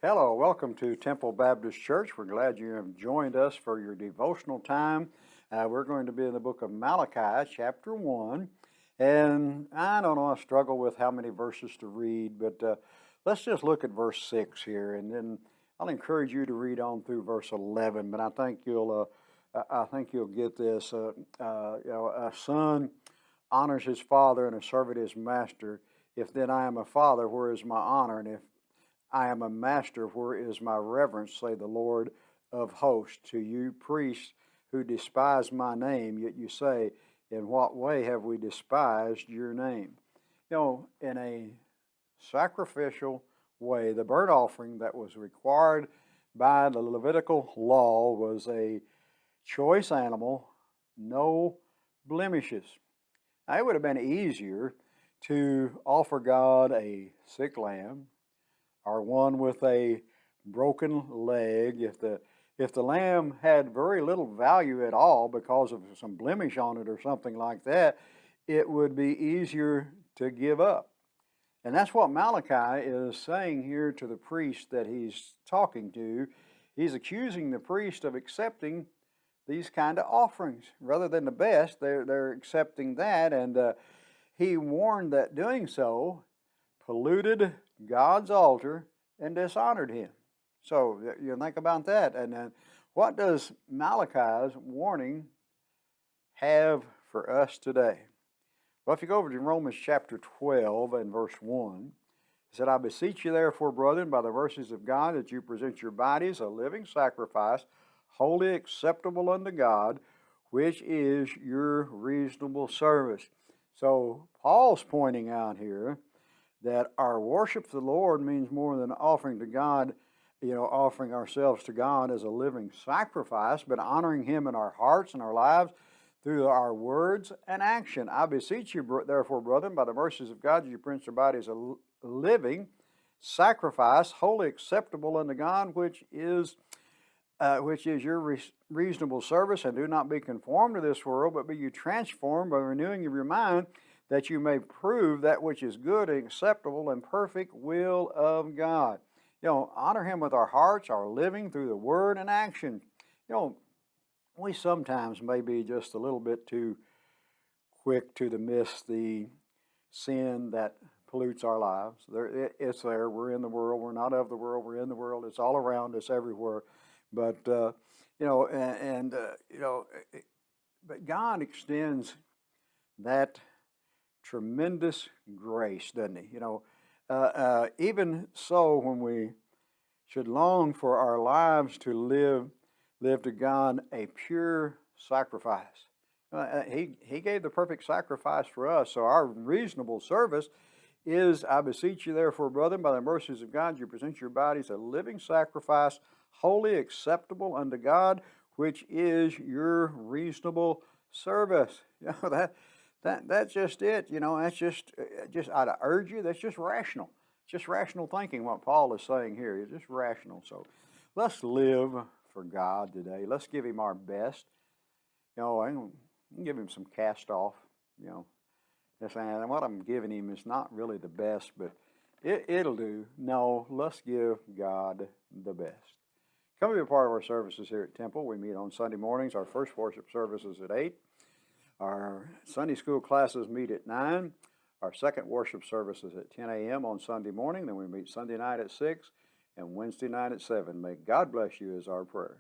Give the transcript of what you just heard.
Hello, welcome to Temple Baptist Church. We're glad you have joined us for your devotional time. We're going to be in the book of Malachi, chapter 1. And I don't know, I struggle with how many verses to read, but let's just look at verse 6 here, and then I'll encourage you to read on through verse 11. But I think you'll get this. A son honors his father, and a servant his master. If then I am a father, where is my honor? And if I am a master, where is my reverence, say the Lord of hosts. To you priests who despise my name, yet you say, in what way have we despised your name? In a sacrificial way, the burnt offering that was required by the Levitical law was a choice animal, no blemishes. Now, it would have been easier to offer God a sick lamb, or one with a broken leg. If the lamb had very little value at all because of some blemish on it or something like that, it would be easier to give up. And that's what Malachi is saying here to the priest that he's talking to. He's accusing the priest of accepting these kind of offerings. Rather than the best, they're accepting that, and he warned that doing so polluted God's altar and dishonored him. So you think about that. And then what does Malachi's warning have for us today? Well, if you go over to Romans chapter 12 and verse 1, it said, I beseech you therefore, brethren, by the mercies of God, that you present your bodies a living sacrifice, wholly acceptable unto God, which is your reasonable service. So Paul's pointing out here that our worship to the Lord means more than offering to God, offering ourselves to God as a living sacrifice, but honoring Him in our hearts and our lives through our words and action. I beseech you, therefore, brethren, by the mercies of God, that you present your bodies a living sacrifice, wholly acceptable unto God, which is your reasonable service, and do not be conformed to this world, but be you transformed by renewing of your mind, that you may prove that which is good and acceptable and perfect will of God. Honor Him with our hearts, our living through the word and action. We sometimes may be just a little bit too quick to dismiss the sin that pollutes our lives. It's there. We're in the world. We're not of the world. We're in the world. It's all around us everywhere. But but God extends that tremendous grace, doesn't He? Even so, when we should long for our lives to live to God a pure sacrifice. He gave the perfect sacrifice for us, so our reasonable service is, I beseech you therefore, brethren, by the mercies of God, you present your bodies a living sacrifice, wholly acceptable unto God, which is your reasonable service. That's just it. That's just I'd urge you, that's just rational. Just rational thinking, what Paul is saying here. It's just rational. So let's live for God today. Let's give Him our best. I can give Him some cast off. And what I'm giving Him is not really the best, but it'll do. No, let's give God the best. Come be a part of our services here at Temple. We meet on Sunday mornings. Our first worship service is at 8. Our Sunday school classes meet at 9. Our second worship service is at 10 a.m. on Sunday morning. Then we meet Sunday night at 6 and Wednesday night at 7. May God bless you is our prayer.